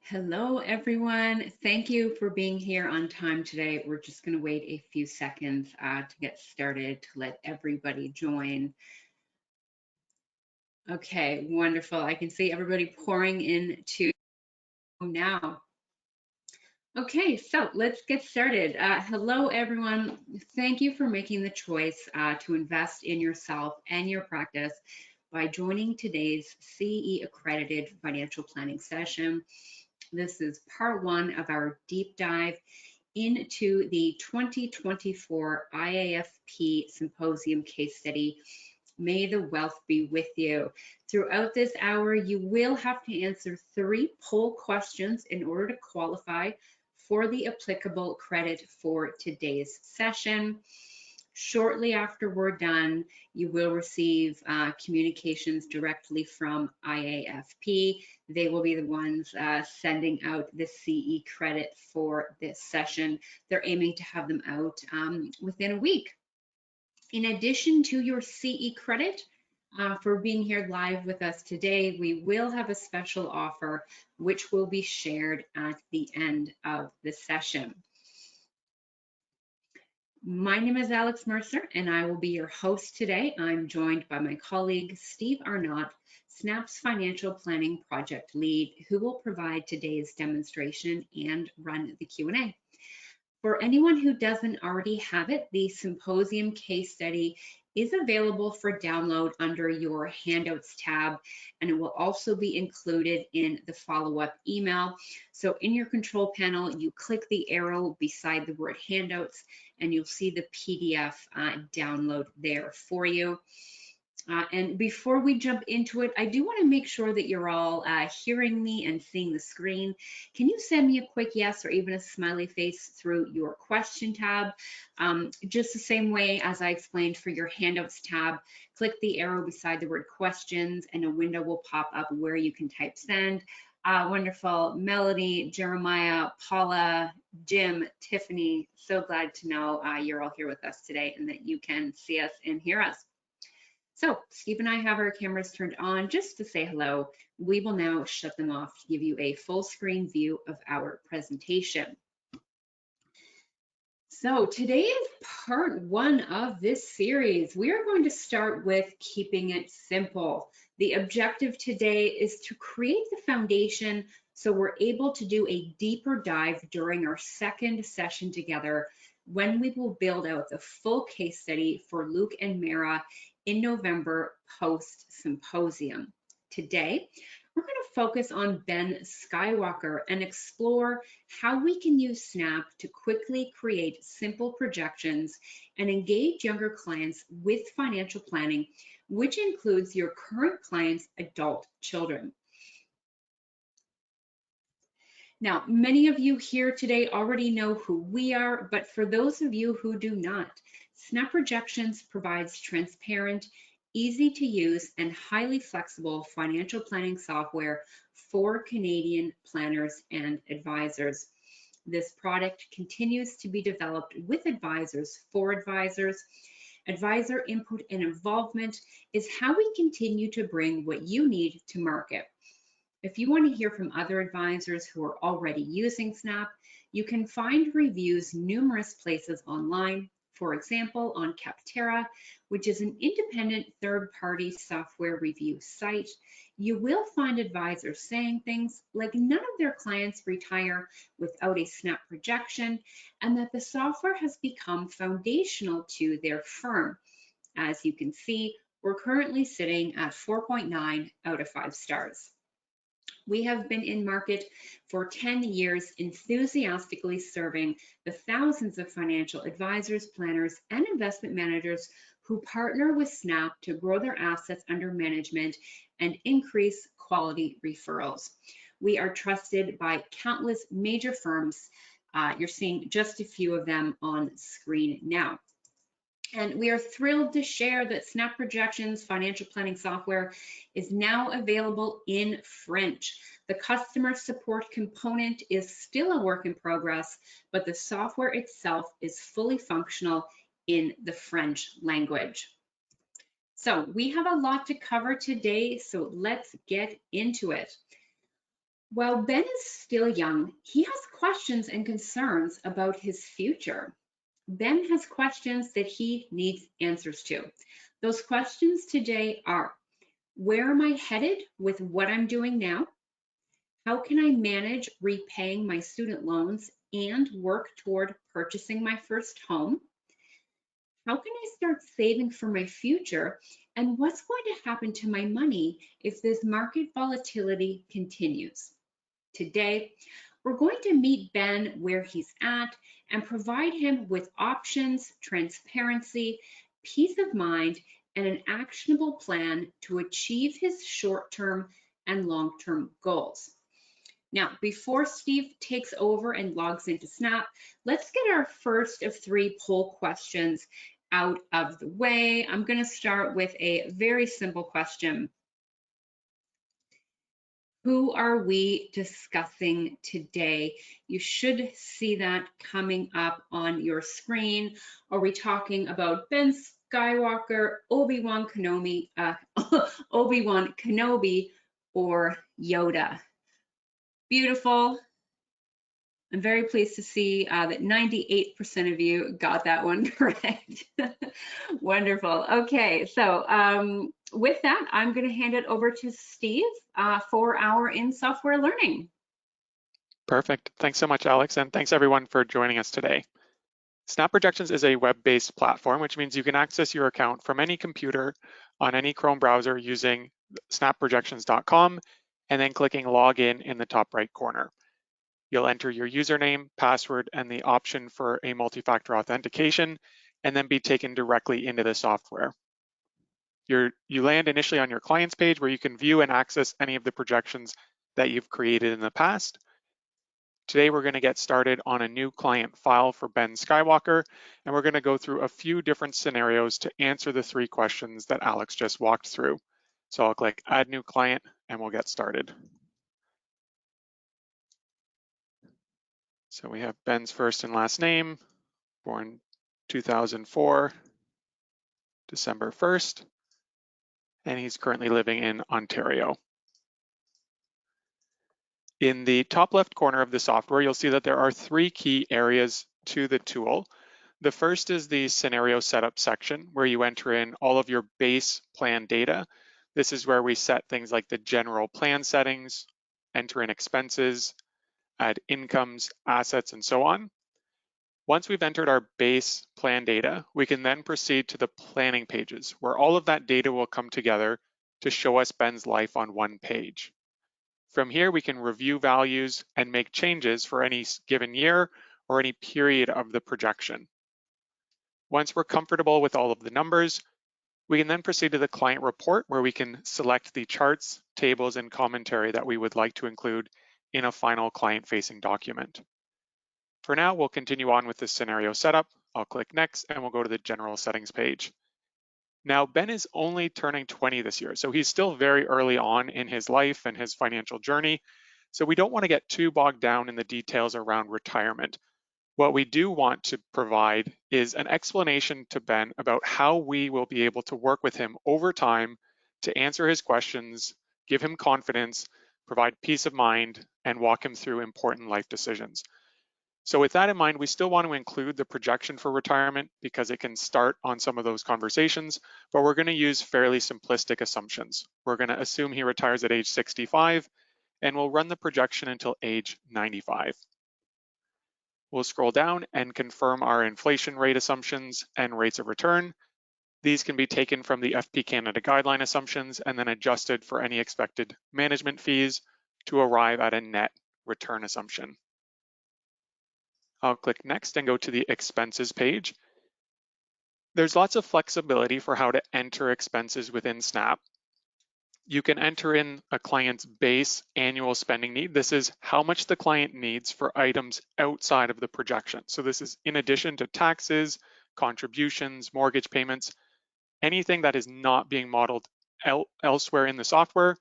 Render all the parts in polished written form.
Hello, everyone. Thank you for being here on time today. We're just going to wait a few seconds to get started to let everybody join. Okay, wonderful. I can see everybody pouring into now. Okay, so let's get started. Hello, everyone. Thank you for making the choice to invest in yourself and your practice by joining today's CE accredited financial planning session. This is part one of our deep dive into the 2024 IAFP Symposium Case Study. May the wealth be with you. Throughout this hour, you will have to answer 3 poll questions in order to qualify for the applicable credit for today's session. Shortly after we're done, you will receive communications directly from IAFP. They will be the ones sending out the CE credit for this session. They're aiming to have them out within a week. In addition to your CE credit, for being here live with us today, we will have a special offer which will be shared at the end of the session. My name is Alex Mercer, and I will be your host today. I'm joined by my colleague, Steve Arnott, SNAP's Financial Planning Project Lead, who will provide today's demonstration and run the Q&A. For anyone who doesn't already have it, the Symposium Case Study is available for download under your Handouts tab, and it will also be included in the follow-up email. So in your control panel, you click the arrow beside the word Handouts, and you'll see the PDF download there for you. And before we jump into it, I do want to make sure that you're all hearing me and seeing the screen. Can you send me a quick yes or even a smiley face through your question tab? Just the same way as I explained for your Handouts tab, click the arrow beside the word questions and a window will pop up where you can type send. Wonderful. Melody, Jeremiah, Paula, Jim, Tiffany, so glad to know you're all here with us today and that you can see us and hear us. So Steve and I have our cameras turned on just to say hello. We will now shut them off to give you a full screen view of our presentation. So today is part one of this series. We are going to start with keeping it simple. The objective today is to create the foundation so we're able to do a deeper dive during our second session together when we will build out the full case study for Luke and Mara in November post-symposium. Today, we're going to focus on Ben Skywalker and explore how we can use SNAP to quickly create simple projections and engage younger clients with financial planning, which includes your current clients' adult children. Now, many of you here today already know who we are, but for those of you who do not, SNAP Projections provides transparent, easy to use, and highly flexible financial planning software for Canadian planners and advisors. This product continues to be developed with advisors for advisors. Advisor input and involvement is how we continue to bring what you need to market. If you want to hear from other advisors who are already using SNAP, you can find reviews numerous places online. For example, on Capterra, which is an independent third-party software review site, you will find advisors saying things like none of their clients retire without a SNAP projection, and that the software has become foundational to their firm. As you can see, we're currently sitting at 4.9 out of 5 stars. We have been in market for 10 years, enthusiastically serving the thousands of financial advisors, planners, and investment managers who partner with SNAP to grow their assets under management and increase quality referrals. We are trusted by countless major firms. You're seeing just a few of them on screen now. And we are thrilled to share that SNAP Projections financial planning software is now available in French. The customer support component is still a work in progress, but the software itself is fully functional in the French language. So we have a lot to cover today, so let's get into it. While Ben is still young, he has questions and concerns about his future. Ben has questions that he needs answers to. Those questions today are, where am I headed with what I'm doing now? How can I manage repaying my student loans and work toward purchasing my first home? How can I start saving for my future? And what's going to happen to my money if this market volatility continues? Today, we're going to meet Ben where he's at and provide him with options, transparency, peace of mind, and an actionable plan to achieve his short-term and long-term goals. Now, before Steve takes over and logs into Snap, let's get our first of 3 poll questions out of the way. I'm going to start with a very simple question. Who are we discussing today? You should see that coming up on your screen. Are we talking about Ben Skywalker, Obi-Wan Kenobi, or Yoda? Beautiful. I'm very pleased to see that 98% of you got that one correct. Wonderful. Okay, so with that, I'm going to hand it over to Steve for our In Software Learning. Perfect. Thanks so much, Alex, and thanks everyone for joining us today. Snap Projections is a web-based platform, which means you can access your account from any computer on any Chrome browser using snapprojections.com and then clicking Login in the top right corner. You'll enter your username, password, and the option for a multi-factor authentication, and then be taken directly into the software. You land initially on your client's page where you can view and access any of the projections that you've created in the past. Today, we're going to get started on a new client file for Ben Skywalker, and we're going to go through a few different scenarios to answer the 3 questions that Alex just walked through. So I'll click Add New Client, and we'll get started. So we have Ben's first and last name, born 2004, December 1st, and he's currently living in Ontario. In the top left corner of the software, you'll see that there are 3 key areas to the tool. The first is the scenario setup section where you enter in all of your base plan data. This is where we set things like the general plan settings, enter in expenses, add incomes, assets, and so on. Once we've entered our base plan data, we can then proceed to the planning pages where all of that data will come together to show us Ben's life on one page. From here, we can review values and make changes for any given year or any period of the projection. Once we're comfortable with all of the numbers, we can then proceed to the client report where we can select the charts, tables, and commentary that we would like to include in a final client-facing document. For now, we'll continue on with the scenario setup. I'll click Next, and we'll go to the General Settings page. Now, Ben is only turning 20 this year, so he's still very early on in his life and his financial journey. So we don't want to get too bogged down in the details around retirement. What we do want to provide is an explanation to Ben about how we will be able to work with him over time to answer his questions, give him confidence, provide peace of mind, and walk him through important life decisions. So with that in mind, we still want to include the projection for retirement because it can start on some of those conversations, but we're going to use fairly simplistic assumptions. We're going to assume he retires at age 65, and we'll run the projection until age 95. We'll scroll down and confirm our inflation rate assumptions and rates of return. These can be taken from the FP Canada guideline assumptions and then adjusted for any expected management fees to arrive at a net return assumption. I'll click Next and go to the expenses page. There's lots of flexibility for how to enter expenses within Snap. You can enter in a client's base annual spending need. This is how much the client needs for items outside of the projection. So this is in addition to taxes, contributions, mortgage payments, anything that is not being modeled elsewhere in the software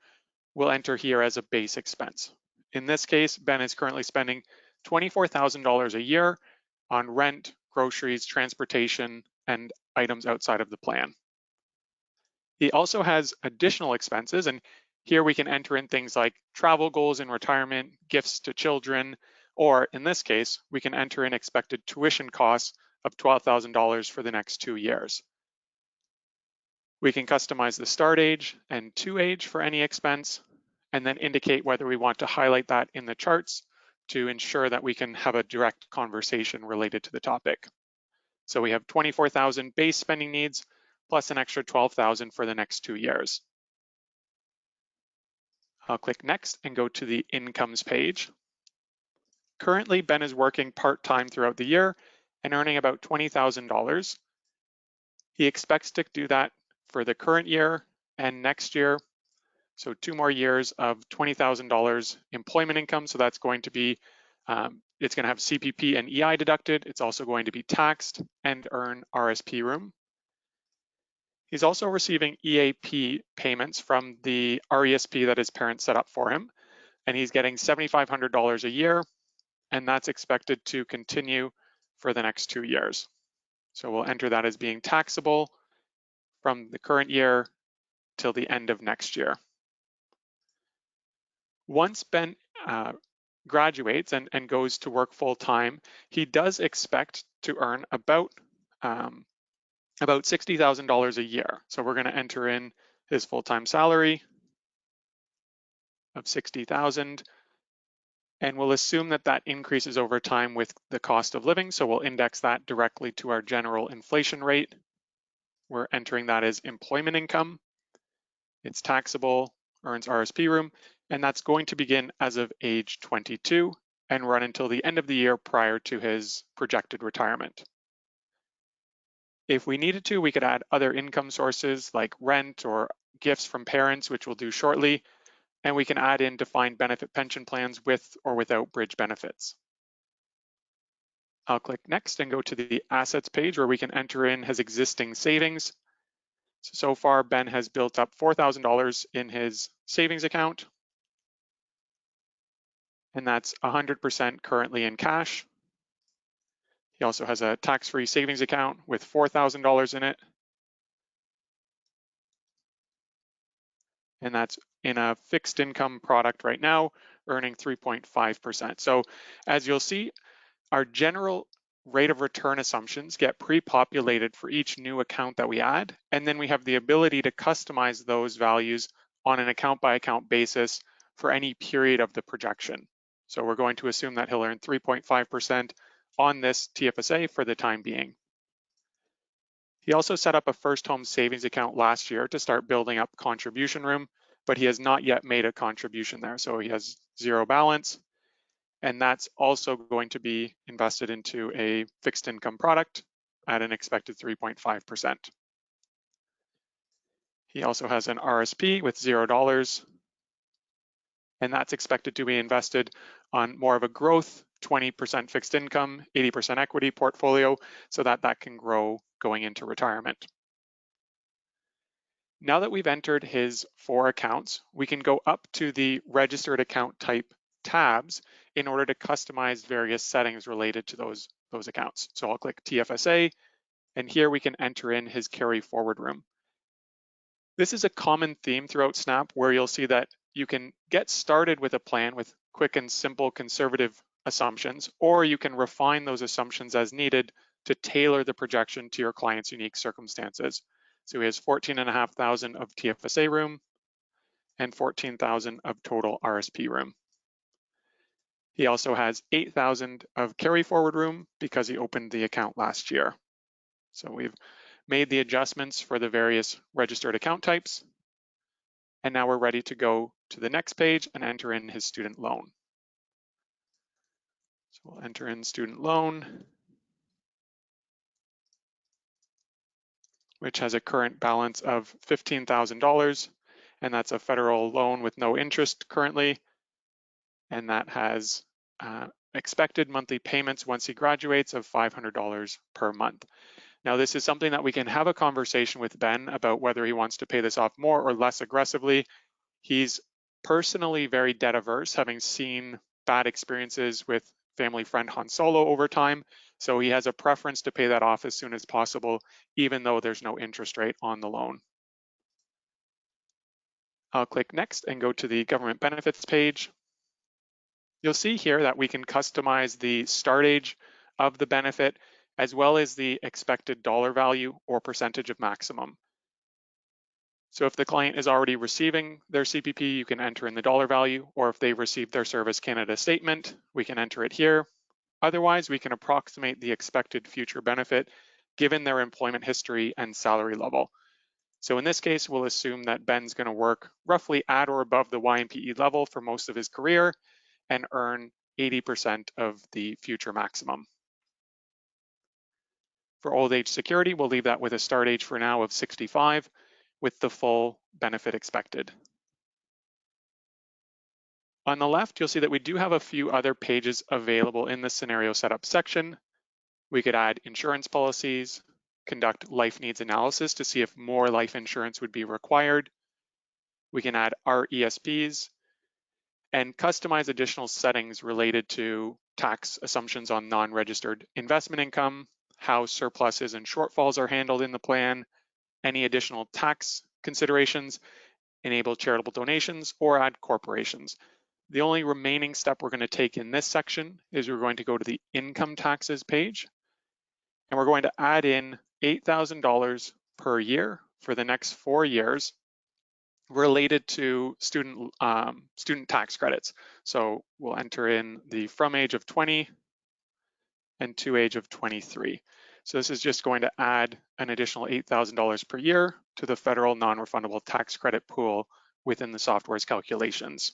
will enter here as a base expense. In this case, Ben is currently spending $24,000 a year on rent, groceries, transportation, and items outside of the plan. He also has additional expenses, and Here we can enter in things like travel goals in retirement, gifts to children, or in this case, we can enter in expected tuition costs of $12,000 for the next 2 years. We can customize the start age and to age for any expense, and then indicate whether we want to highlight that in the charts to ensure that we can have a direct conversation related to the topic. So we have 24,000 base spending needs plus an extra 12,000 for the next 2 years. I'll click next and go to the incomes page. Currently, Ben is working part-time throughout the year and earning about $20,000. He expects to do that for the current year and next year. So 2 more years of $20,000 employment income. So that's going to be, it's going to have CPP and EI deducted. It's also going to be taxed and earn RSP room. He's also receiving EAP payments from the RESP that his parents set up for him. And he's getting $7,500 a year. And that's expected to continue for the next 2 years. So we'll enter that as being taxable from the current year till the end of next year. Once Ben graduates and goes to work full time, he does expect to earn about $60,000 a year. So we're going to enter in his full-time salary of $60,000, and we'll assume that that increases over time with the cost of living. So we'll index that directly to our general inflation rate. We're entering that as employment income. It's taxable, earns RSP room, and that's going to begin as of age 22 and run until the end of the year prior to his projected retirement. If we needed to, we could add other income sources like rent or gifts from parents, which we'll do shortly, and we can add in defined benefit pension plans with or without bridge benefits. I'll click next and go to the assets page where we can enter in his existing savings. So far, Ben has built up $4,000 in his savings account, and that's 100% currently in cash. He also has a tax-free savings account with $4,000 in it, and that's in a fixed income product right now, earning 3.5%. So as you'll see, our general rate of return assumptions get pre-populated for each new account that we add, and then we have the ability to customize those values on an account-by-account basis for any period of the projection. So we're going to assume that he'll earn 3.5% on this TFSA for the time being. He also set up a first home savings account last year to start building up contribution room, but he has not yet made a contribution there. So he has zero balance, and that's also going to be invested into a fixed income product at an expected 3.5%. He also has an RSP with $0, and that's expected to be invested on more of a growth 20% fixed income, 80% equity portfolio so that that can grow going into retirement. Now that we've entered his 4 accounts, we can go up to the registered account type tabs in order to customize various settings related to those accounts. So I'll click TFSA, and here we can enter in his carry forward room. This is a common theme throughout SNAP where you'll see that you can get started with a plan with quick and simple conservative assumptions, or you can refine those assumptions as needed to tailor the projection to your client's unique circumstances. So he has 14,500 of TFSA room and 14,000 of total RSP room. He also has 8,000 of carry forward room because he opened the account last year. So we've made the adjustments for the various registered account types. And now we're ready to go to the next page and enter in his student loan. So we'll enter in student loan, which has a current balance of $15,000, and that's a federal loan with no interest currently. And that has expected monthly payments once he graduates of $500 per month. Now, this is something that we can have a conversation with Ben about whether he wants to pay this off more or less aggressively. He's personally very debt averse, having seen bad experiences with family friend Han Solo over time. So he has a preference to pay that off as soon as possible, even though there's no interest rate on the loan. I'll click next and go to the government benefits page. You'll see here that we can customize the start age of the benefit as well as the expected dollar value or percentage of maximum. So if the client is already receiving their CPP, you can enter in the dollar value, or if they've received their Service Canada statement, we can enter it here. Otherwise, we can approximate the expected future benefit given their employment history and salary level. So in this case, we'll assume that Ben's going to work roughly at or above the YMPE level for most of his career and earn 80% of the future maximum. For old age security, we'll leave that with a start age for now of 65 with the full benefit expected. On the left, you'll see that we do have a few other pages available in the scenario setup section. We could add insurance policies, conduct life needs analysis to see if more life insurance would be required. We can add RESPs and customize additional settings related to tax assumptions on non-registered investment income, how surpluses and shortfalls are handled in the plan, any additional tax considerations, enable charitable donations, or add corporations. The only remaining step we're going to take in this section is we're going to go to the income taxes page, and we're going to add in $8,000 per year for the next 4 years related to student tax credits. So we'll enter in the from age of 20 and to age of 23. So this is just going to add an additional $8,000 per year to the federal non-refundable tax credit pool within the software's calculations.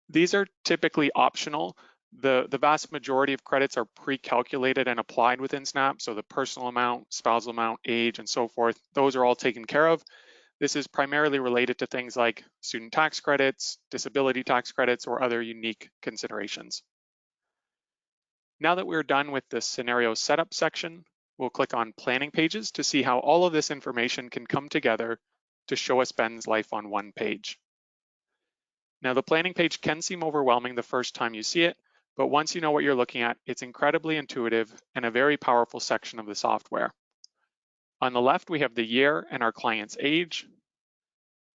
These are typically optional. The vast majority of credits are pre-calculated and applied within SNAP. So the personal amount, spousal amount, age, and so forth, those are all taken care of. This is primarily related to things like student tax credits, disability tax credits, or other unique considerations. Now that we're done with the scenario setup section, we'll click on planning pages to see how all of this information can come together to show us Ben's life on one page. Now, the planning page can seem overwhelming the first time you see it, but once you know what you're looking at, it's incredibly intuitive and a very powerful section of the software. On the left, we have the year and our client's age.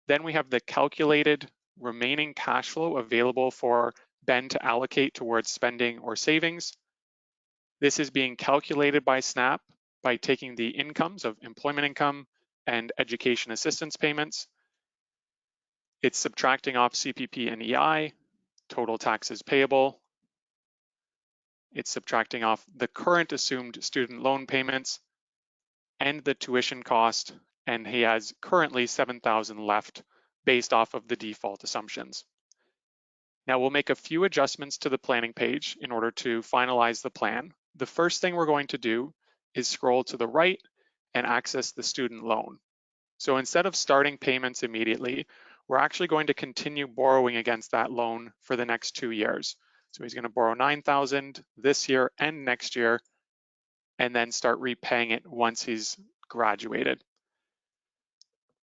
Then we have the calculated remaining cash flow available for Ben to allocate towards spending or savings. This is being calculated by SNAP by taking the incomes of employment income and education assistance payments. It's subtracting off CPP and EI, total taxes payable. It's subtracting off the current assumed student loan payments and the tuition cost, and he has currently $7,000 left based off of the default assumptions. Now we'll make a few adjustments to the planning page in order to finalize the plan. The first thing we're going to do is scroll to the right and access the student loan. So instead of starting payments immediately, we're actually going to continue borrowing against that loan for the next 2 years. So he's going to borrow $9,000 this year and next year, and then start repaying it once he's graduated.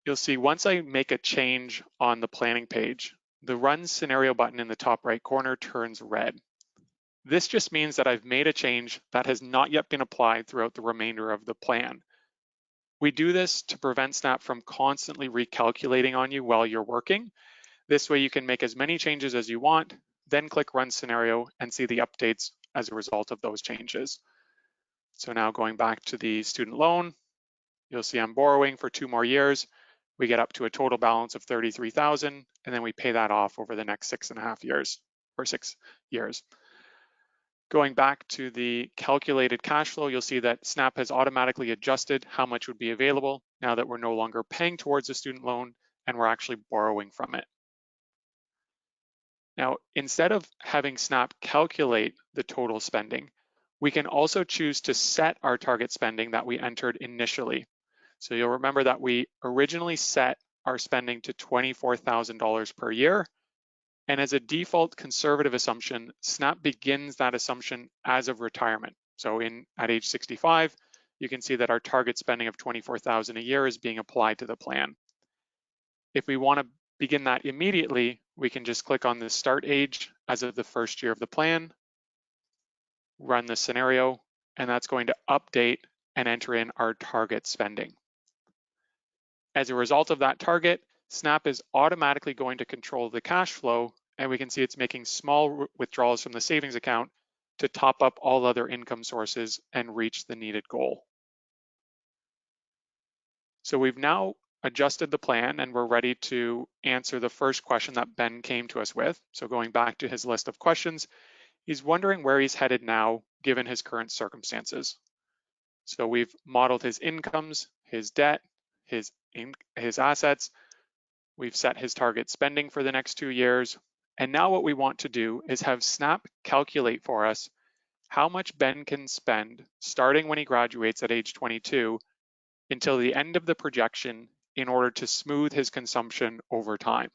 You'll see once I make a change on the planning page, the Run Scenario button in the top right corner turns red. This just means that I've made a change that has not yet been applied throughout the remainder of the plan. We do this to prevent SNAP from constantly recalculating on you while you're working. This way you can make as many changes as you want, then click Run Scenario and see the updates as a result of those changes. So now going back to the student loan, you'll see I'm borrowing for 2 more years. We get up to a total balance of $33,000, and then we pay that off over the next 6.5 years, or 6 years. Going back to the calculated cash flow, you'll see that SNAP has automatically adjusted how much would be available now that we're no longer paying towards the student loan and we're actually borrowing from it. Now, instead of having SNAP calculate the total spending, we can also choose to set our target spending that we entered initially. So you'll remember that we originally set our spending to $24,000 per year. And as a default conservative assumption, SNAP begins that assumption as of retirement. So at age 65, you can see that our target spending of $24,000 a year is being applied to the plan. If we want to begin that immediately, we can just click on the start age as of the first year of the plan, run the scenario, and that's going to update and enter in our target spending. As a result of that target, Snap is automatically going to control the cash flow, and we can see it's making small withdrawals from the savings account to top up all other income sources and reach the needed goal. So we've now adjusted the plan and we're ready to answer the first question that Ben came to us with. So going back to his list of questions, he's wondering where he's headed now given his current circumstances. So we've modeled his incomes, his debt, his assets. We've set his target spending for the next 2 years. And now what we want to do is have Snap calculate for us how much Ben can spend starting when he graduates at age 22 until the end of the projection in order to smooth his consumption over time.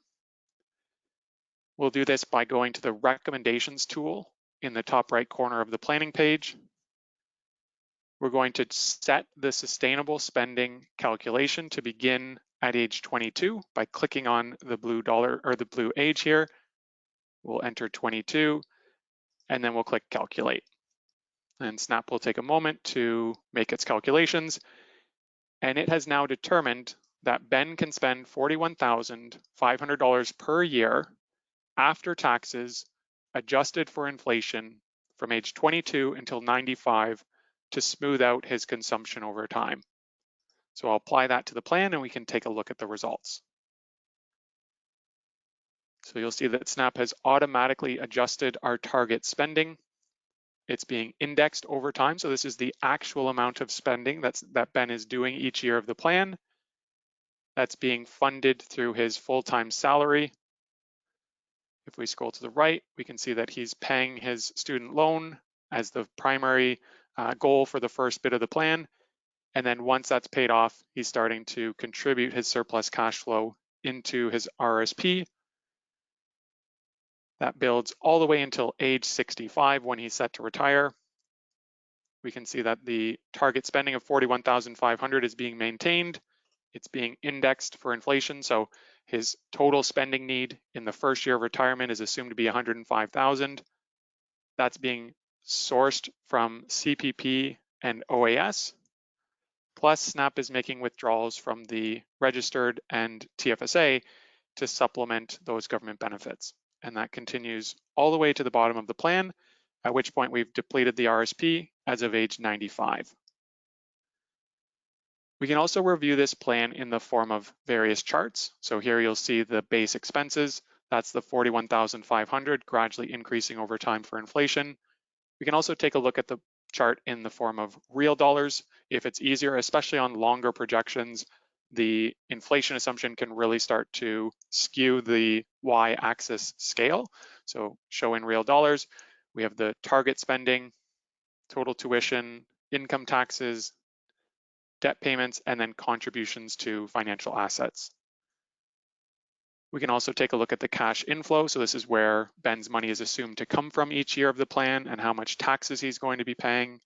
We'll do this by going to the recommendations tool in the top right corner of the planning page. We're going to set the sustainable spending calculation to begin at age 22 by clicking on the blue dollar or the blue age here. We'll enter 22 and then we'll click calculate. And Snap will take a moment to make its calculations. And it has now determined that Ben can spend $41,500 per year after taxes adjusted for inflation from age 22 until 95 to smooth out his consumption over time. So I'll apply that to the plan and we can take a look at the results. So you'll see that Snap has automatically adjusted our target spending. It's being indexed over time. So this is the actual amount of spending that Ben is doing each year of the plan. That's being funded through his full-time salary. If we scroll to the right, we can see that he's paying his student loan as the primary goal for the first bit of the plan. And then once that's paid off, he's starting to contribute his surplus cash flow into his RSP. That builds all the way until age 65 when he's set to retire. We can see that the target spending of $41,500 is being maintained. It's being indexed for inflation. So his total spending need in the first year of retirement is assumed to be $105,000. That's being sourced from CPP and OAS. Plus, Snap is making withdrawals from the registered and TFSA to supplement those government benefits. And that continues all the way to the bottom of the plan, at which point we've depleted the RSP as of age 95. We can also review this plan in the form of various charts. So here you'll see the base expenses. That's the $41,500 gradually increasing over time for inflation. We can also take a look at the chart in the form of real dollars. If it's easier, especially on longer projections, the inflation assumption can really start to skew the y-axis scale. So show in real dollars, we have the target spending, total tuition, income taxes, debt payments, and then contributions to financial assets. We can also take a look at the cash inflow. So this is where Ben's money is assumed to come from each year of the plan and how much taxes he's going to be paying.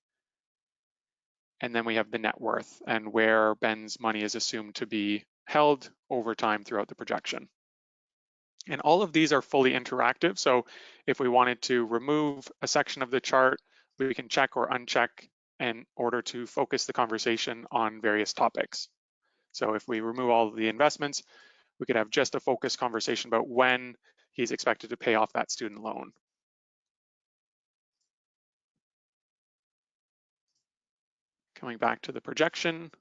And then we have the net worth and where Ben's money is assumed to be held over time throughout the projection. And all of these are fully interactive. So if we wanted to remove a section of the chart, we can check or uncheck in order to focus the conversation on various topics. So if we remove all of the investments, we could have just a focused conversation about when he's expected to pay off that student loan. Coming back to the projection,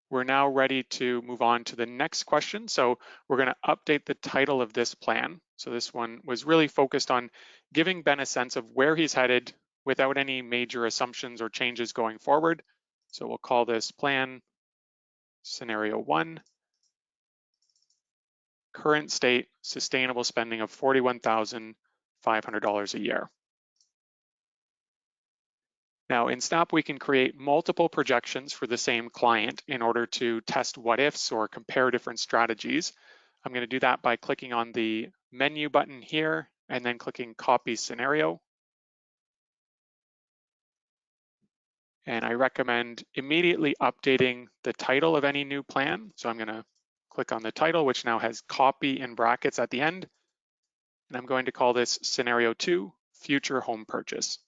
we're now ready to move on to the next question. So we're going to update the title of this plan. So this one was really focused on giving Ben a sense of where he's headed without any major assumptions or changes going forward. So we'll call this plan scenario 1, current state sustainable spending of $41,500 a year. Now in Snap, we can create multiple projections for the same client in order to test what ifs or compare different strategies. I'm going to do that by clicking on the menu button here and then clicking copy scenario. And I recommend immediately updating the title of any new plan. So I'm going to click on the title, which now has copy in brackets at the end. And I'm going to call this scenario 2, future home purchase.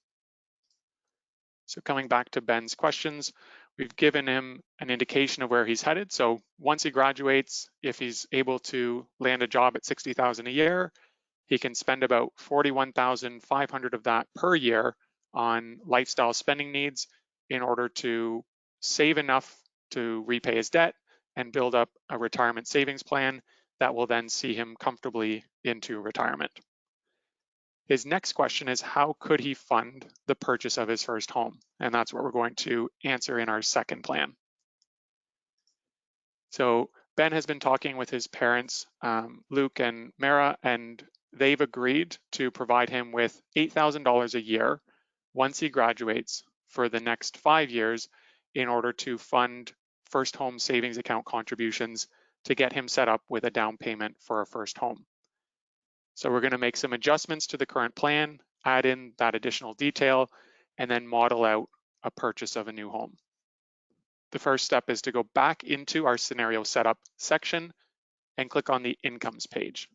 So coming back to Ben's questions, We've given him an indication of where he's headed. So once he graduates, if he's able to land a job at $60,000 a year, he can spend about $41,500 of that per year on lifestyle spending needs in order to save enough to repay his debt and build up a retirement savings plan that will then see him comfortably into retirement. His next question is, how could he fund the purchase of his first home? And that's what we're going to answer in our second plan. So Ben has been talking with his parents, Luke and Mara, and they've agreed to provide him with $8,000 a year once he graduates for the next 5 years in order to fund first home savings account contributions to get him set up with a down payment for a first home. So we're going to make some adjustments to the current plan, add in that additional detail, and then model out a purchase of a new home. The first step is to go back into our scenario setup section and click on the incomes page.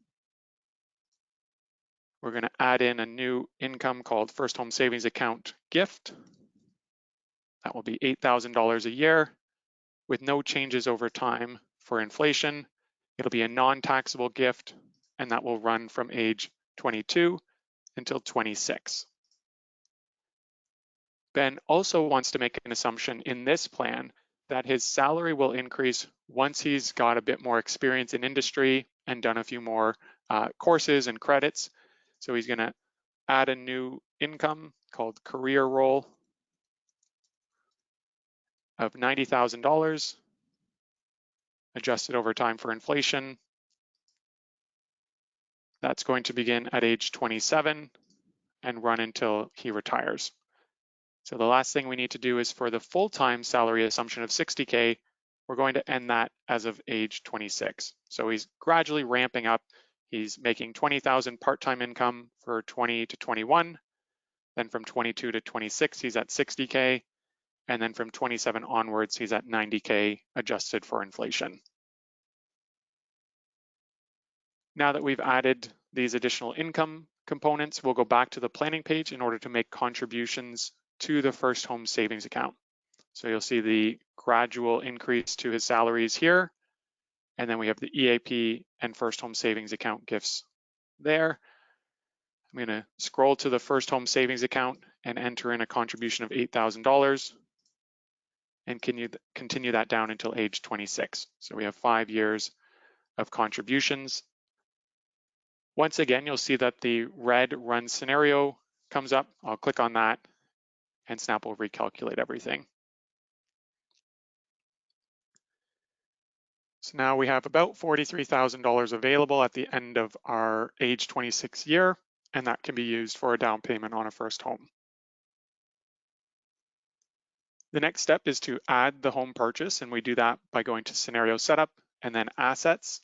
We're going to add in a new income called First Home Savings Account Gift. That will be $8,000 a year with no changes over time for inflation. It'll be a non-taxable gift, and that will run from age 22 until 26. Ben also wants to make an assumption in this plan that his salary will increase once he's got a bit more experience in industry and done a few more courses and credits. So he's going to add a new income called career role of $90,000, adjusted over time for inflation. That's going to begin at age 27 and run until he retires. So the last thing we need to do is for the full-time salary assumption of $60K, we're going to end that as of age 26. So he's gradually ramping up. He's making $20,000 part-time income for 20 to 21. Then from 22 to 26, he's at $60K. And then from 27 onwards, he's at $90K adjusted for inflation. Now that we've added these additional income components, we'll go back to the planning page in order to make contributions to the first home savings account. So you'll see the gradual increase to his salaries here. And then we have the EAP and first home savings account gifts there. I'm going to scroll to the first home savings account and enter in a contribution of $8,000 and continue that down until age 26. So we have 5 years of contributions. Once again, you'll see that the red run scenario comes up. I'll click on that and Snap will recalculate everything. So now we have about $43,000 available at the end of our age 26 year, and that can be used for a down payment on a first home. The next step is to add the home purchase, and we do that by going to Scenario Setup and then Assets.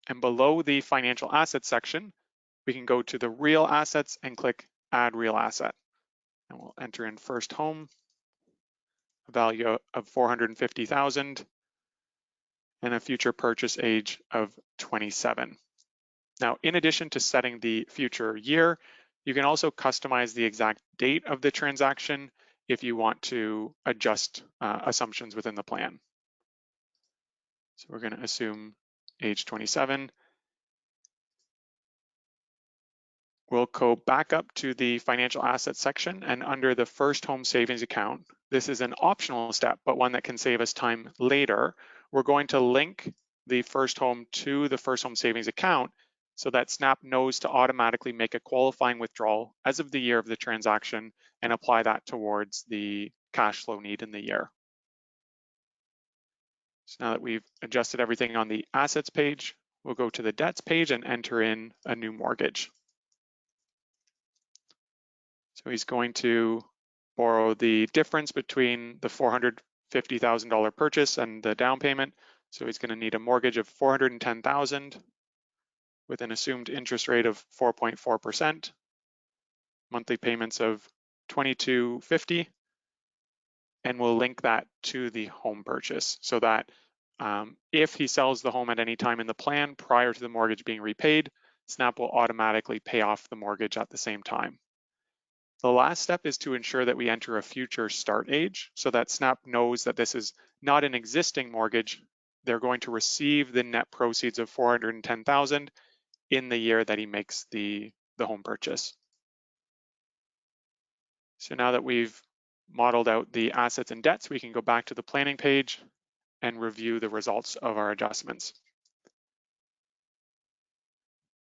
And below the Financial Assets section, we can go to the Real Assets and click Add Real Asset. And we'll enter in first home, a value of $450,000, and a future purchase age of 27. Now, in addition to setting the future year, you can also customize the exact date of the transaction if you want to adjust assumptions within the plan. So we're going to assume age 27. We'll go back up to the financial assets section, and under the first home savings account, this is an optional step, but one that can save us time later. We're going to link the first home to the first home savings account so that Snap knows to automatically make a qualifying withdrawal as of the year of the transaction and apply that towards the cash flow need in the year. So now that we've adjusted everything on the assets page, we'll go to the debts page and enter in a new mortgage. So he's going to borrow the difference between the $450,000 purchase and the down payment. So he's going to need a mortgage of $410,000 with an assumed interest rate of 4.4%, monthly payments of $2,250, and we'll link that to the home purchase so that if he sells the home at any time in the plan prior to the mortgage being repaid, Snap will automatically pay off the mortgage at the same time. The last step is to ensure that we enter a future start age so that SNAP knows that this is not an existing mortgage. They're going to receive the net proceeds of $410,000 in the year that he makes the home purchase. So now that we've modeled out the assets and debts, we can go back to the planning page and review the results of our adjustments.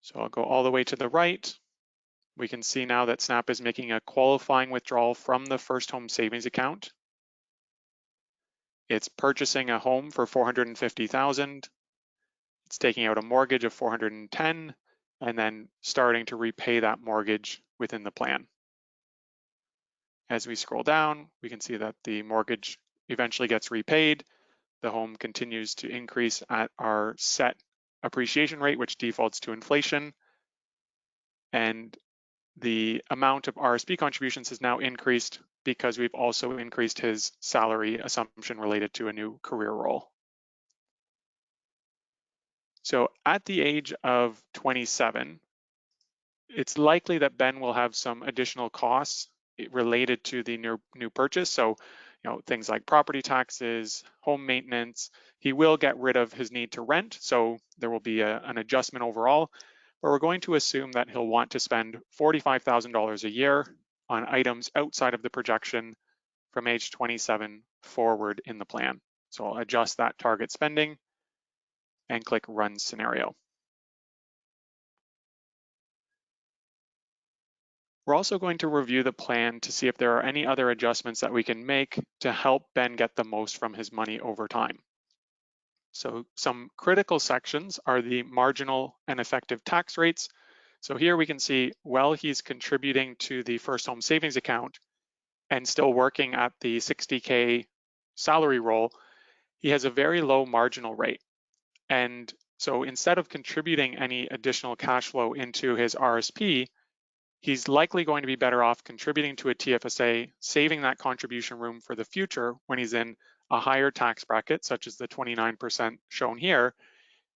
So I'll go all the way to the right. We can see now that SNAP is making a qualifying withdrawal from the first home savings account. It's purchasing a home for $450,000. It's taking out a mortgage of $410,000 and then starting to repay that mortgage within the plan. As we scroll down, we can see that the mortgage eventually gets repaid. The home continues to increase at our set appreciation rate, which defaults to inflation. And the amount of RSP contributions has now increased because we've also increased his salary assumption related to a new career role. So at the age of 27, it's likely that Ben will have some additional costs related to the new purchase. So, things like property taxes, home maintenance. He will get rid of his need to rent, so there will be an adjustment overall. But we're going to assume that he'll want to spend $45,000 a year on items outside of the projection from age 27 forward in the plan. So I'll adjust that target spending and click Run Scenario. We're also going to review the plan to see if there are any other adjustments that we can make to help Ben get the most from his money over time. So some critical sections are the marginal and effective tax rates. So here we can see, while he's contributing to the first home savings account and still working at the 60K salary role, he has a very low marginal rate. And so instead of contributing any additional cash flow into his RSP, he's likely going to be better off contributing to a TFSA, saving that contribution room for the future when he's in a higher tax bracket, such as the 29% shown here.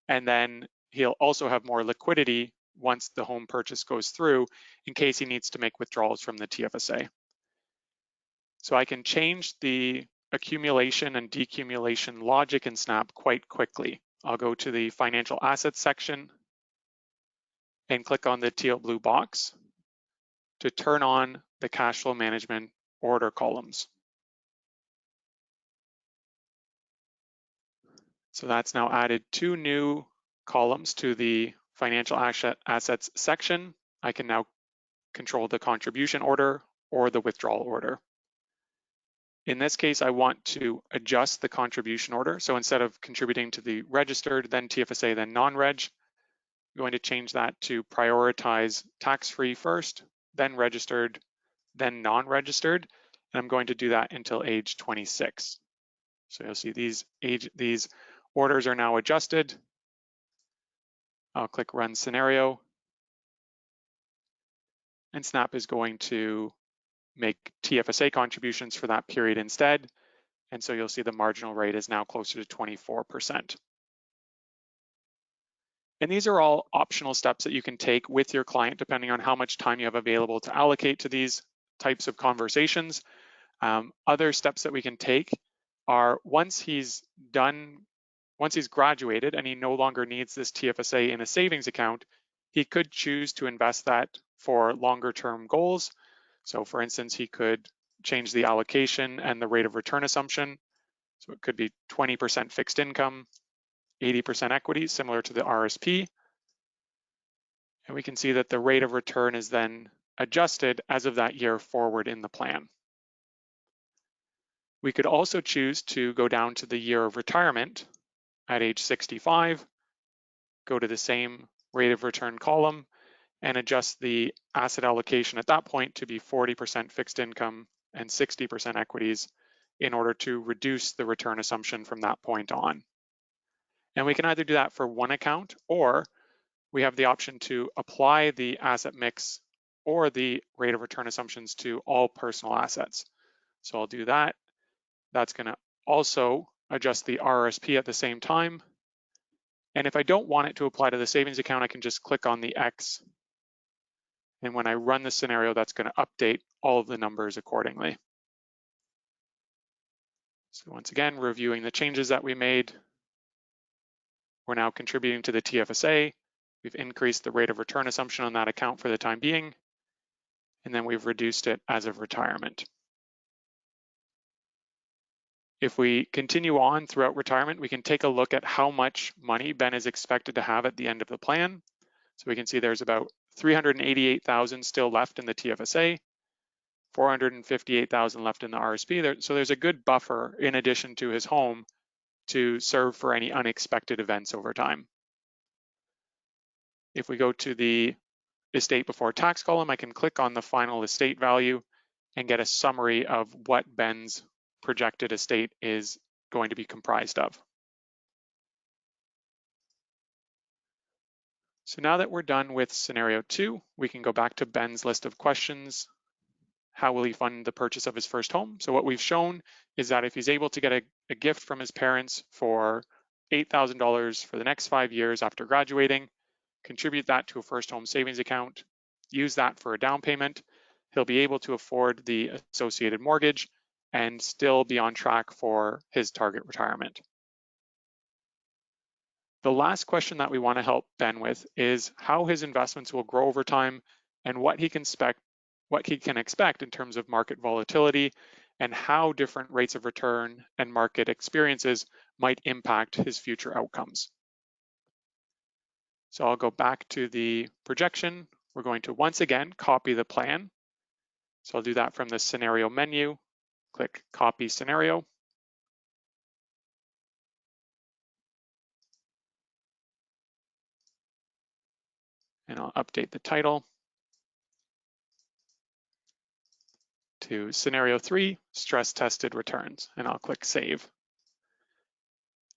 And then he'll also have more liquidity once the home purchase goes through in case he needs to make withdrawals from the TFSA. So I can change the accumulation and decumulation logic in SNAP quite quickly. I'll go to the financial assets section and click on the teal blue box to turn on the cash flow management order columns. So that's now added 2 new columns to the financial assets section. I can now control the contribution order or the withdrawal order. In this case, I want to adjust the contribution order. So instead of contributing to the registered, then TFSA, then non-reg, I'm going to change that to prioritize tax-free first, then registered, then non-registered, and I'm going to do that until age 26. So you'll see these orders are now adjusted. I'll click Run Scenario, and SNAP is going to make TFSA contributions for that period instead. And so you'll see the marginal rate is now closer to 24%. And these are all optional steps that you can take with your client depending on how much time you have available to allocate to these types of conversations. Other steps that we can take are once he's graduated and he no longer needs this TFSA in a savings account, he could choose to invest that for longer term goals. So for instance, he could change the allocation and the rate of return assumption. So it could be 20% fixed income, 80% equity, similar to the RSP. And we can see that the rate of return is then adjusted as of that year forward in the plan. We could also choose to go down to the year of retirement at age 65, go to the same rate of return column, and adjust the asset allocation at that point to be 40% fixed income and 60% equities in order to reduce the return assumption from that point on. And we can either do that for one account, or we have the option to apply the asset mix or the rate of return assumptions to all personal assets. So I'll do that. That's going to also adjust the RRSP at the same time. And if I don't want it to apply to the savings account, I can just click on the X And when I run the scenario, that's going to update all of the numbers accordingly. So once again, reviewing the changes that we made. We're now contributing to the TFSA. We've increased the rate of return assumption on that account for the time being, and then we've reduced it as of retirement. If we continue on throughout retirement, we can take a look at how much money Ben is expected to have at the end of the plan. So we can see there's about $388,000 still left in the TFSA, $458,000 left in the RSP. So there's a good buffer in addition to his home to serve for any unexpected events over time. If we go to the estate before tax column, I can click on the final estate value and get a summary of what Ben's projected estate is going to be comprised of. So now that we're done with scenario 2, we can go back to Ben's list of questions. How will he fund the purchase of his first home? So what we've shown is that if he's able to get a gift from his parents for $8,000 for the next 5 years after graduating, contribute that to a first home savings account, use that for a down payment, he'll be able to afford the associated mortgage and still be on track for his target retirement. The last question that we want to help Ben with is how his investments will grow over time and what he can expect in terms of market volatility and how different rates of return and market experiences might impact his future outcomes. So I'll go back to the projection. We're going to once again copy the plan. So I'll do that from the scenario menu, click copy scenario. And I'll update the title to scenario 3, stress tested returns, and I'll click save.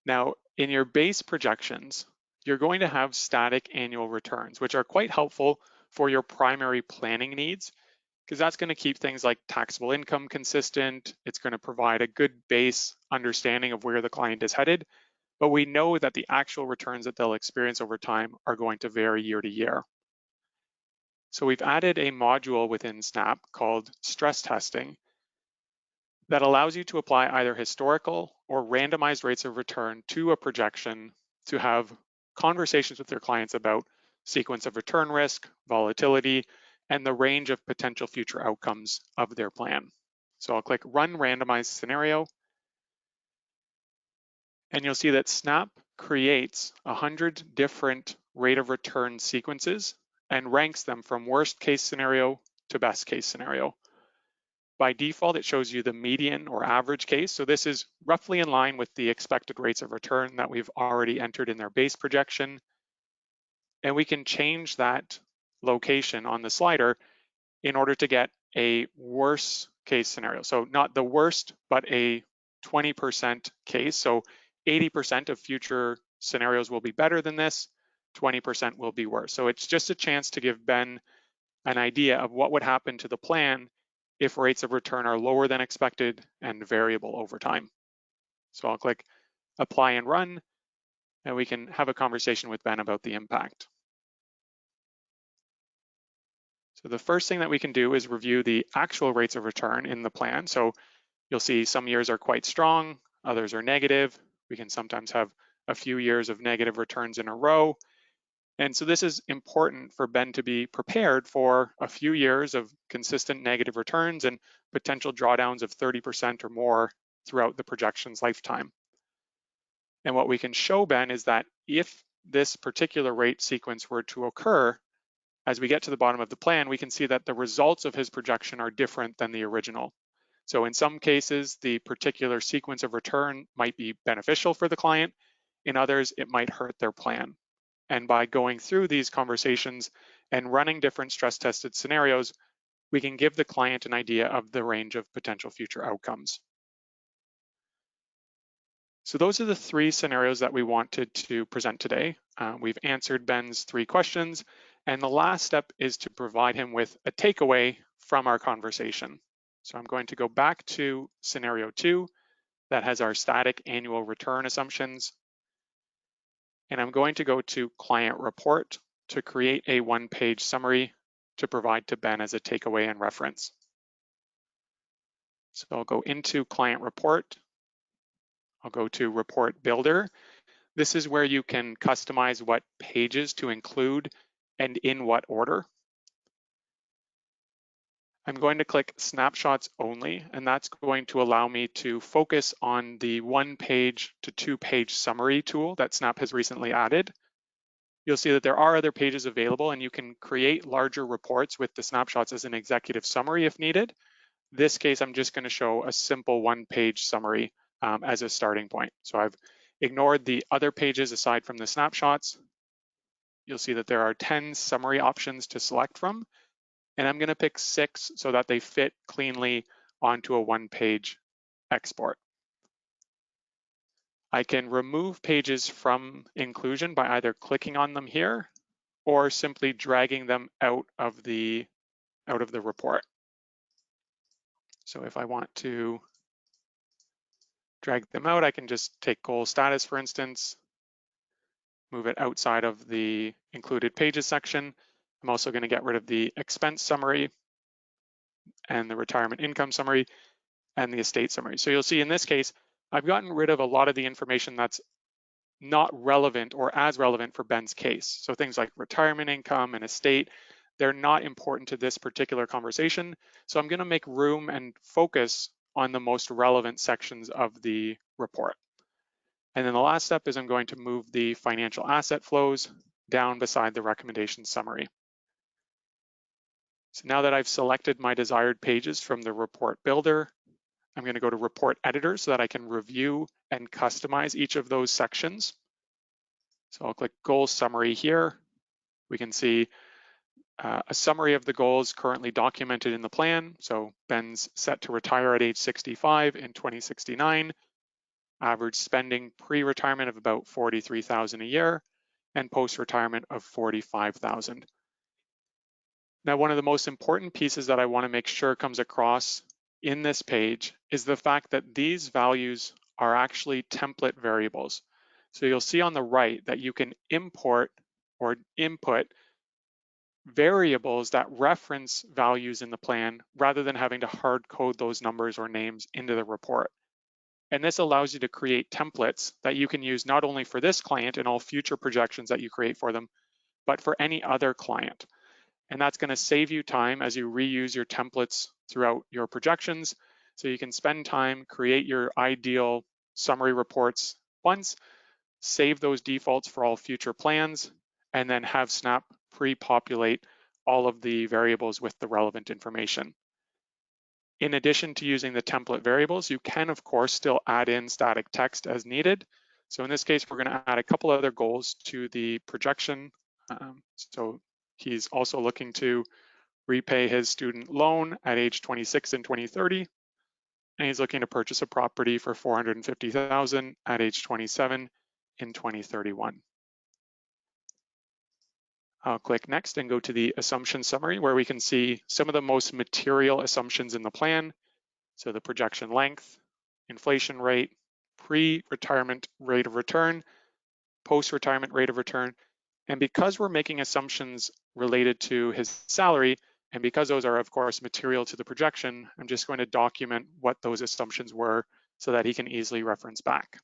Now, in your base projections, you're going to have static annual returns, which are quite helpful for your primary planning needs, because that's going to keep things like taxable income consistent. It's going to provide a good base understanding of where the client is headed, but we know that the actual returns that they'll experience over time are going to vary year to year. So we've added a module within Snap called stress testing that allows you to apply either historical or randomized rates of return to a projection to have conversations with your clients about sequence of return risk, volatility, and the range of potential future outcomes of their plan. So I'll click Run Randomized Scenario, and you'll see that Snap creates 100 different rate of return sequences and ranks them from worst case scenario to best case scenario. By default, it shows you the median or average case. So this is roughly in line with the expected rates of return that we've already entered in their base projection. And we can change that location on the slider in order to get a worst case scenario. So not the worst, but a 20% case. So 80% of future scenarios will be better than this, 20% will be worse. So it's just a chance to give Ben an idea of what would happen to the plan if rates of return are lower than expected and variable over time. So I'll click Apply and Run, and we can have a conversation with Ben about the impact. So the first thing that we can do is review the actual rates of return in the plan. So you'll see some years are quite strong, others are negative. We can sometimes have a few years of negative returns in a row. And so this is important for Ben to be prepared for a few years of consistent negative returns and potential drawdowns of 30% or more throughout the projection's lifetime. And what we can show Ben is that if this particular rate sequence were to occur, as we get to the bottom of the plan, we can see that the results of his projection are different than the original. So in some cases, the particular sequence of return might be beneficial for the client. In others, it might hurt their plan. And by going through these conversations and running different stress tested scenarios, we can give the client an idea of the range of potential future outcomes. So those are the 3 scenarios that we wanted to present today. We've answered Ben's 3 questions, and the last step is to provide him with a takeaway from our conversation. So I'm going to go back to scenario 2 that has our static annual return assumptions. And I'm going to go to Client Report to create a 1-page summary to provide to Ben as a takeaway and reference. So I'll go into Client Report. I'll go to Report Builder. This is where you can customize what pages to include and in what order. I'm going to click Snapshots Only, and that's going to allow me to focus on the 1-page to 2-page summary tool that Snap has recently added. You'll see that there are other pages available, and you can create larger reports with the snapshots as an executive summary if needed. This case, I'm just going to show a simple 1-page summary as a starting point. So I've ignored the other pages aside from the snapshots. You'll see that there are 10 summary options to select from, and I'm going to pick 6 so that they fit cleanly onto a 1-page export. I can remove pages from inclusion by either clicking on them here or simply dragging them out of the report. So if I want to drag them out, I can just take goal status, for instance, move it outside of the included pages section. I'm also going to get rid of the expense summary and the retirement income summary and the estate summary. So you'll see in this case, I've gotten rid of a lot of the information that's not relevant or as relevant for Ben's case. So things like retirement income and estate, they're not important to this particular conversation. So I'm going to make room and focus on the most relevant sections of the report. And then the last step is I'm going to move the financial asset flows down beside the recommendation summary. So now that I've selected my desired pages from the report builder, I'm going to go to Report Editor so that I can review and customize each of those sections. So I'll click Goal Summary here. We can see a summary of the goals currently documented in the plan. So Ben's set to retire at age 65 in 2069, average spending pre-retirement of about $43,000 a year, and post-retirement of $45,000. Now, one of the most important pieces that I want to make sure comes across in this page is the fact that these values are actually template variables. So you'll see on the right that you can import or input variables that reference values in the plan rather than having to hard code those numbers or names into the report. And this allows you to create templates that you can use not only for this client and all future projections that you create for them, but for any other client. And that's going to save you time as you reuse your templates throughout your projections. So you can spend time, create your ideal summary reports once, save those defaults for all future plans, and then have Snap pre-populate all of the variables with the relevant information. In addition to using the template variables, you can, of course, still add in static text as needed. So in this case, we're going to add a couple other goals to the projection. So he's also looking to repay his student loan at age 26 in 2030, and he's looking to purchase a property for $450,000 at age 27 in 2031. I'll click next and go to the assumption summary where we can see some of the most material assumptions in the plan. So the projection length, inflation rate, pre-retirement rate of return, post-retirement rate of return. And because we're making assumptions related to his salary, and because those are, of course, material to the projection, I'm just going to document what those assumptions were so that he can easily reference back.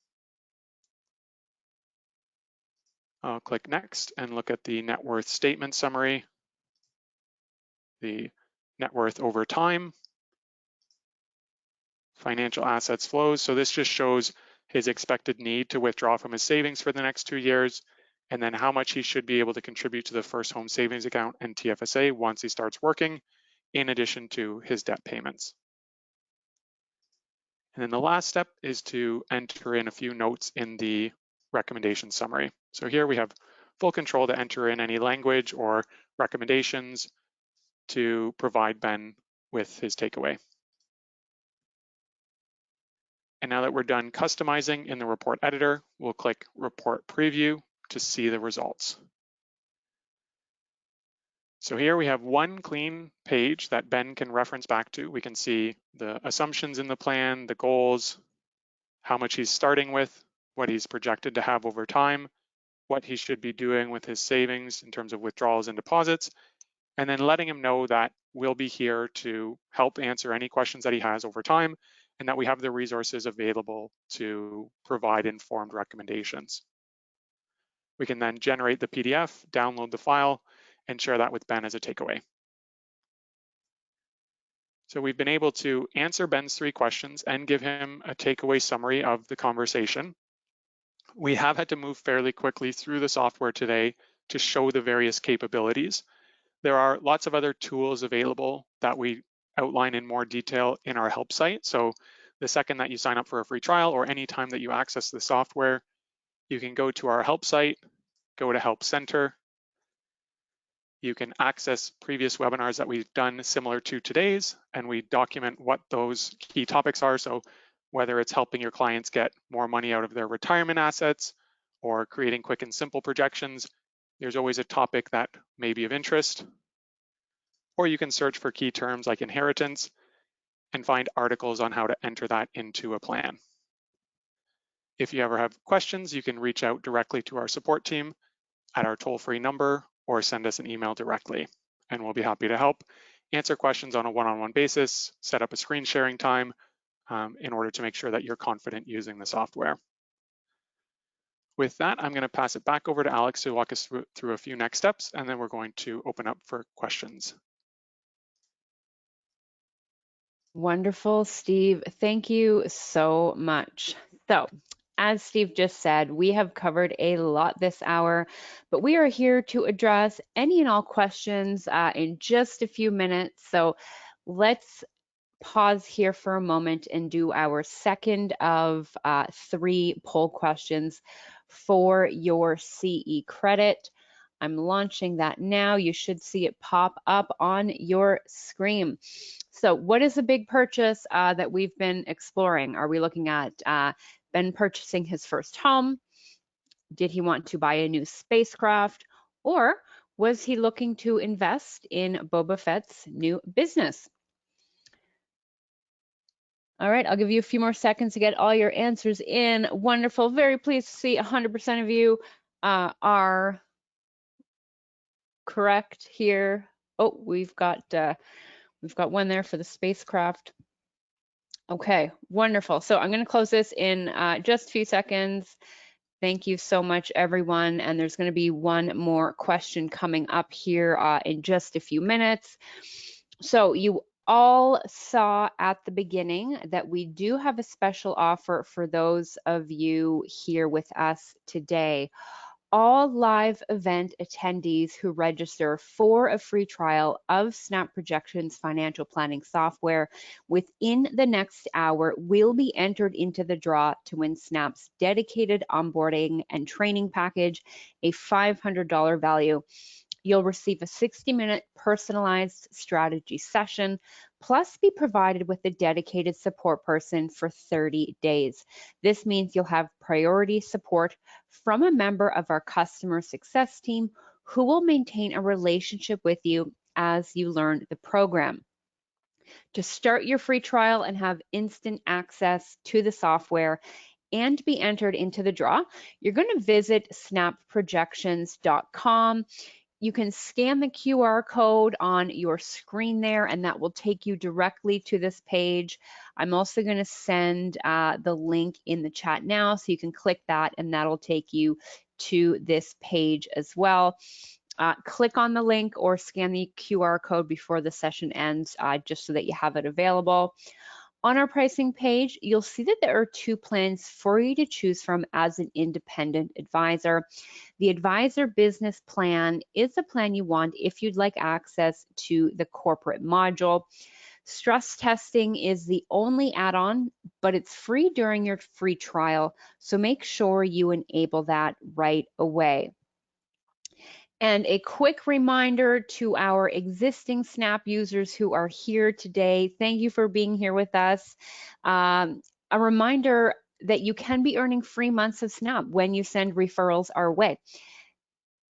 I'll click next and look at the net worth statement summary, the net worth over time, financial assets flows. So this just shows his expected need to withdraw from his savings for the next 2 years, and then how much he should be able to contribute to the first home savings account and TFSA once he starts working, in addition to his debt payments. And then the last step is to enter in a few notes in the recommendation summary. So here we have full control to enter in any language or recommendations to provide Ben with his takeaway. And now that we're done customizing in the report editor, we'll click Report Preview to see the results. So here we have one clean page that Ben can reference back to. We can see the assumptions in the plan, the goals, how much he's starting with, what he's projected to have over time, what he should be doing with his savings in terms of withdrawals and deposits. and then letting him know that we'll be here to help answer any questions that he has over time, and that we have the resources available to provide informed recommendations. We can then generate the PDF, download the file, and share that with Ben as a takeaway. So we've been able to answer Ben's 3 questions and give him a takeaway summary of the conversation. We have had to move fairly quickly through the software today to show the various capabilities. There are lots of other tools available that we outline in more detail in our help site. So the second that you sign up for a free trial or any time that you access the software, you can go to our help site, go to Help Center. You can access previous webinars that we've done similar to today's, and we document what those key topics are. So whether it's helping your clients get more money out of their retirement assets or creating quick and simple projections, there's always a topic that may be of interest. Or you can search for key terms like inheritance and find articles on how to enter that into a plan. If you ever have questions, you can reach out directly to our support team at our toll-free number or send us an email directly, and we'll be happy to help answer questions on a one-on-one basis, set up a screen sharing time in order to make sure that you're confident using the software. With that, I'm going to pass it back over to Alex to walk us through a few next steps, and then we're going to open up for questions. Wonderful, Steve. Thank you so much. So, as Steve just said, we have covered a lot this hour, but we are here to address any and all questions in just a few minutes. So let's pause here for a moment and do our second of 3 poll questions for your CE credit. I'm launching that now. You should see it pop up on your screen. So what is a big purchase that we've been exploring? Are we looking at Ben purchasing his first home? Did he want to buy a new spacecraft? Or was he looking to invest in Boba Fett's new business? All right, I'll give you a few more seconds to get all your answers in. Wonderful. Very pleased to see 100% of you are correct here. Oh, we've got one there for the spacecraft. Okay, wonderful. So I'm going to close this in just a few seconds. Thank you so much, everyone. And there's going to be one more question coming up here in just a few minutes. So you all saw at the beginning that we do have a special offer for those of you here with us today. All live event attendees who register for a free trial of Snap Projections financial planning software within the next hour will be entered into the draw to win Snap's dedicated onboarding and training package, a $500 value. You'll receive a 60-minute personalized strategy session, plus be provided with a dedicated support person for 30 days. This means you'll have priority support from a member of our customer success team who will maintain a relationship with you as you learn the program. To start your free trial and have instant access to the software and be entered into the draw, you're going to visit snapprojections.com. You can scan the QR code on your screen there, and that will take you directly to this page. I'm also going to send the link in the chat now, so you can click that, and that'll take you to this page as well. Click on the link or scan the QR code before the session ends, just so that you have it available. On our pricing page, you'll see that there are 2 plans for you to choose from as an independent advisor. The advisor business plan is the plan you want if you'd like access to the corporate module. Stress testing is the only add-on, but it's free during your free trial, so make sure you enable that right away. And a quick reminder to our existing Snap users who are here today, thank you for being here with us. A reminder that you can be earning free months of Snap when you send referrals our way.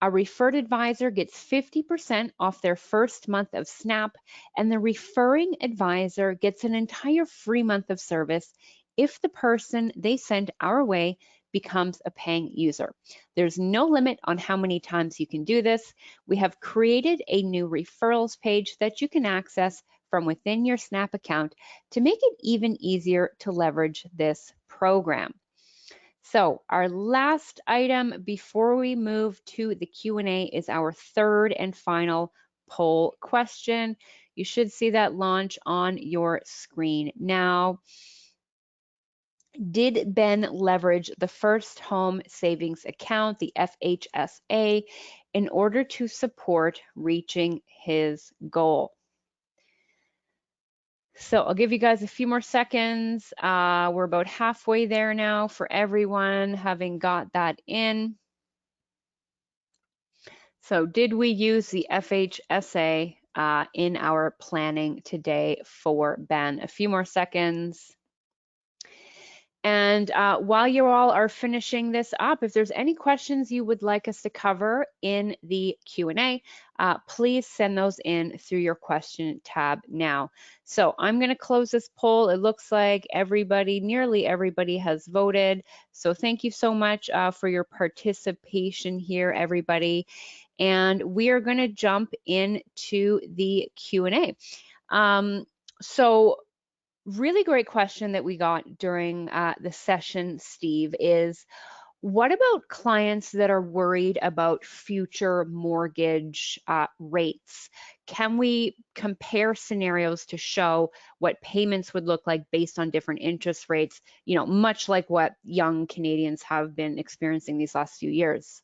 A referred advisor gets 50% off their first month of Snap, and the referring advisor gets an entire free month of service if the person they send our way becomes a paying user. There's no limit on how many times you can do this. We have created a new referrals page that you can access from within your Snap account to make it even easier to leverage this program. So our last item before we move to the Q&A is our third and final poll question. You should see that launch on your screen now. Did Ben leverage the First Home Savings Account, the FHSA, in order to support reaching his goal? So I'll give you guys a few more seconds. We're about halfway there now for everyone having got that in. So did we use the FHSA in our planning today for Ben? A few more seconds. And while you all are finishing this up, if there's any questions you would like us to cover in the Q&A, please send those in through your question tab now. So I'm going to close this poll. It looks like nearly everybody has voted. So thank you so much for your participation here, everybody. And we are going to jump into the Q&A. So really great question that we got during the session, Steve, is what about clients that are worried about future mortgage rates? Can we compare scenarios to show what payments would look like based on different interest rates, much like what young Canadians have been experiencing these last few years?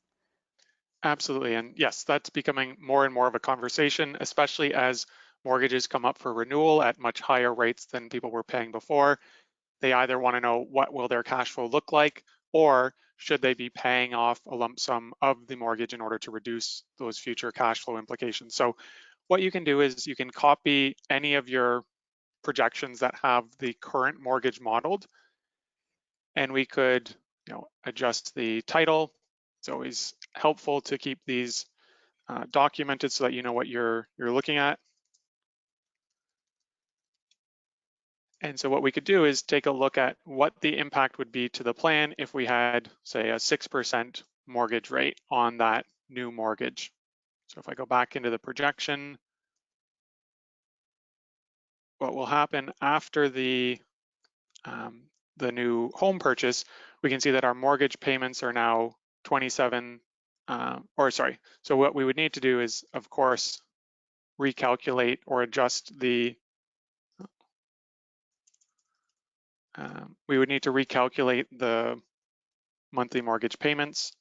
Absolutely, and yes, that's becoming more and more of a conversation, especially as mortgages come up for renewal at much higher rates than people were paying before. They either want to know what will their cash flow look like, or should they be paying off a lump sum of the mortgage in order to reduce those future cash flow implications. So what you can do is you can copy any of your projections that have the current mortgage modeled, and we could adjust the title. It's always helpful to keep these documented so that you know what you're looking at. And so what we could do is take a look at what the impact would be to the plan if we had, say, a 6% mortgage rate on that new mortgage. So if I go back into the projection, what will happen after the new home purchase, we can see that our mortgage payments are now 27, so what we would need to do is, of course, recalculate or adjust the we would need to recalculate the monthly mortgage payments.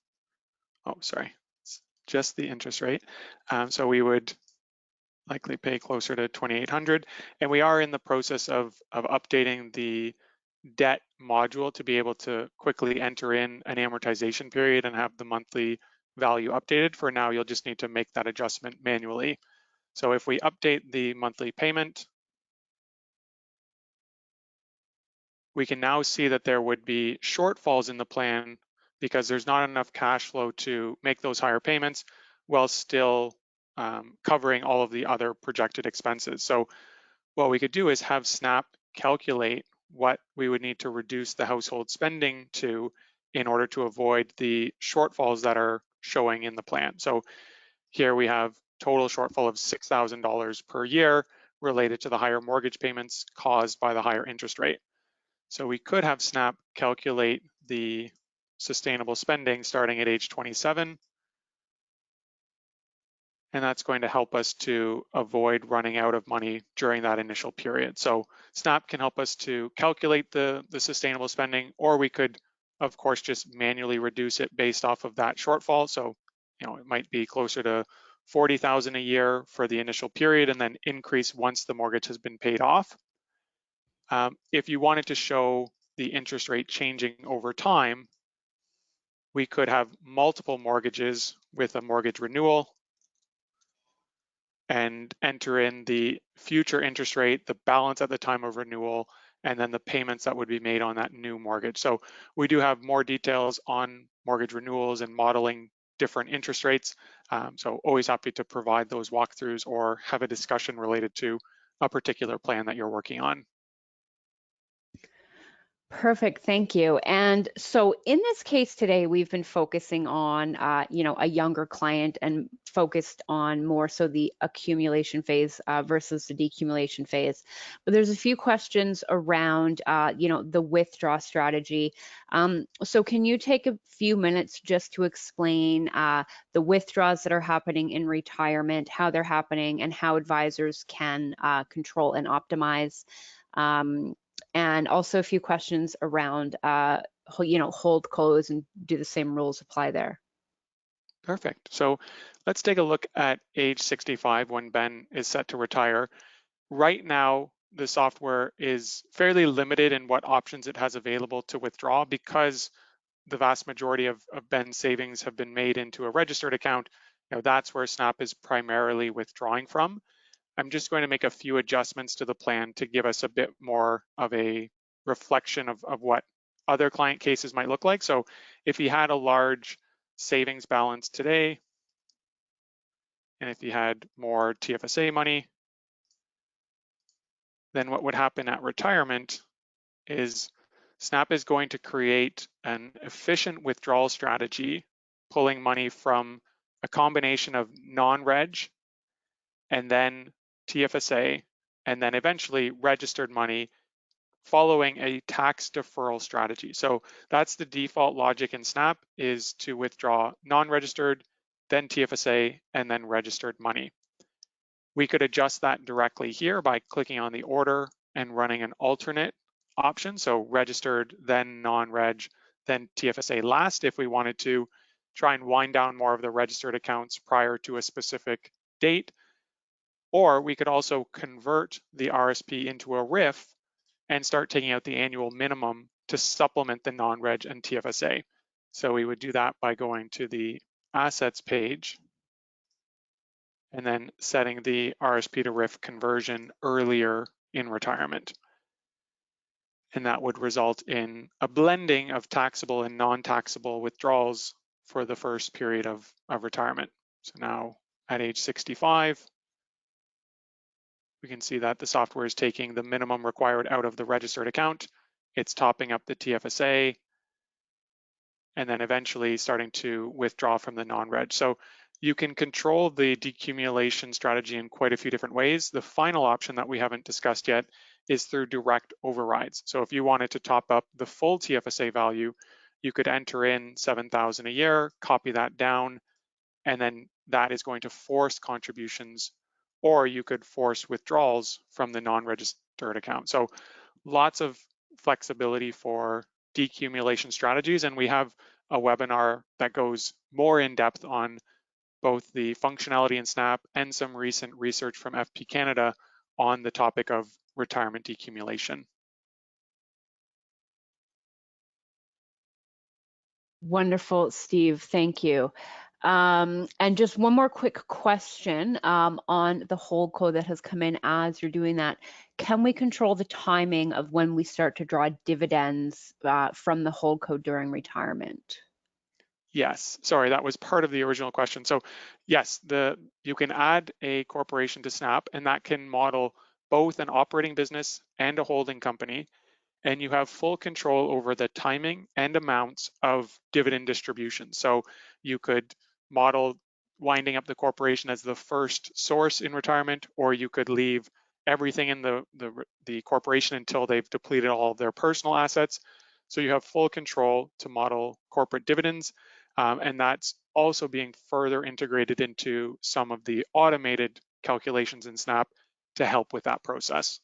Oh, sorry, it's just the interest rate. So we would likely pay closer to 2,800. And we are in the process of updating the debt module to be able to quickly enter in an amortization period and have the monthly value updated. For now, you'll just need to make that adjustment manually. So if we update the monthly payment, we can now see that there would be shortfalls in the plan because there's not enough cash flow to make those higher payments while still covering all of the other projected expenses. So what we could do is have Snap calculate what we would need to reduce the household spending to in order to avoid the shortfalls that are showing in the plan. So here we have total shortfall of $6,000 per year related to the higher mortgage payments caused by the higher interest rate. So we could have Snap calculate the sustainable spending starting at age 27. And that's going to help us to avoid running out of money during that initial period. So Snap can help us to calculate the sustainable spending, or we could, of course, just manually reduce it based off of that shortfall. So, it might be closer to 40,000 a year for the initial period and then increase once the mortgage has been paid off. If you wanted to show the interest rate changing over time, we could have multiple mortgages with a mortgage renewal and enter in the future interest rate, the balance at the time of renewal, and then the payments that would be made on that new mortgage. So we do have more details on mortgage renewals and modeling different interest rates. So always happy to provide those walkthroughs or have a discussion related to a particular plan that you're working on. Perfect, thank you. And so in this case today, we've been focusing on, a younger client and focused on more so the accumulation phase versus the decumulation phase. But there's a few questions around, the withdrawal strategy. So can you take a few minutes just to explain the withdrawals that are happening in retirement, how they're happening, and how advisors can control and optimize? And also a few questions around, hold close, and do the same rules apply there? Perfect. So let's take a look at age 65 when Ben is set to retire. Right now, the software is fairly limited in what options it has available to withdraw because the vast majority of Ben's savings have been made into a registered account. That's where Snap is primarily withdrawing from. I'm just going to make a few adjustments to the plan to give us a bit more of a reflection of what other client cases might look like. So if he had a large savings balance today, and if he had more TFSA money, then what would happen at retirement is Snap is going to create an efficient withdrawal strategy, pulling money from a combination of non-reg and then TFSA, and then eventually registered money following a tax deferral strategy. So that's the default logic in Snap, is to withdraw non-registered, then TFSA, and then registered money. We could adjust that directly here by clicking on the order and running an alternate option. So registered, then non-reg, then TFSA last if we wanted to try and wind down more of the registered accounts prior to a specific date. Or we could also convert the RSP into a RIF and start taking out the annual minimum to supplement the non-reg and TFSA. So we would do that by going to the assets page and then setting the RSP to RIF conversion earlier in retirement. And that would result in a blending of taxable and non-taxable withdrawals for the first period of retirement. So now at age 65, we can see that the software is taking the minimum required out of the registered account. It's topping up the TFSA, and then eventually starting to withdraw from the non-reg. So you can control the decumulation strategy in quite a few different ways. The final option that we haven't discussed yet is through direct overrides. So if you wanted to top up the full TFSA value, you could enter in $7,000 a year, copy that down, and then that is going to force contributions, or you could force withdrawals from the non-registered account. So lots of flexibility for decumulation strategies, and we have a webinar that goes more in depth on both the functionality in Snap and some recent research from FP Canada on the topic of retirement decumulation. Wonderful, Steve, thank you. And just one more quick question on the hold code that has come in as you're doing that. Can we control the timing of when we start to draw dividends from the hold code during retirement? Yes, sorry, that was part of the original question. So yes, you can add a corporation to Snap, and that can model both an operating business and a holding company. And you have full control over the timing and amounts of dividend distribution. So you could model winding up the corporation as the first source in retirement, or you could leave everything in the corporation until they've depleted all of their personal assets. So you have full control to model corporate dividends. And that's also being further integrated into some of the automated calculations in Snap to help with that process.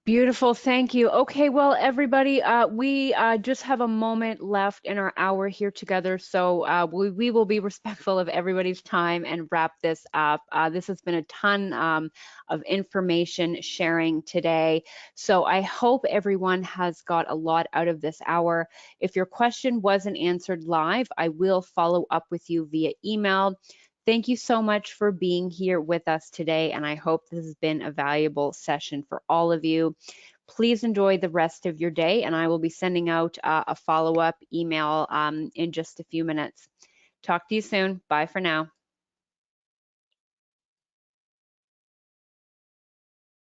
Beautiful, thank you. Okay, well, everybody, we just have a moment left in our hour here together, so we will be respectful of everybody's time and wrap this up. This has been a ton of information sharing today, so I hope everyone has got a lot out of this hour. If your question wasn't answered live, I will follow up with you via email. Thank you so much for being here with us today, and I hope this has been a valuable session for all of you. Please enjoy the rest of your day, and I will be sending out a follow-up email in just a few minutes. Talk to you soon. Bye for now.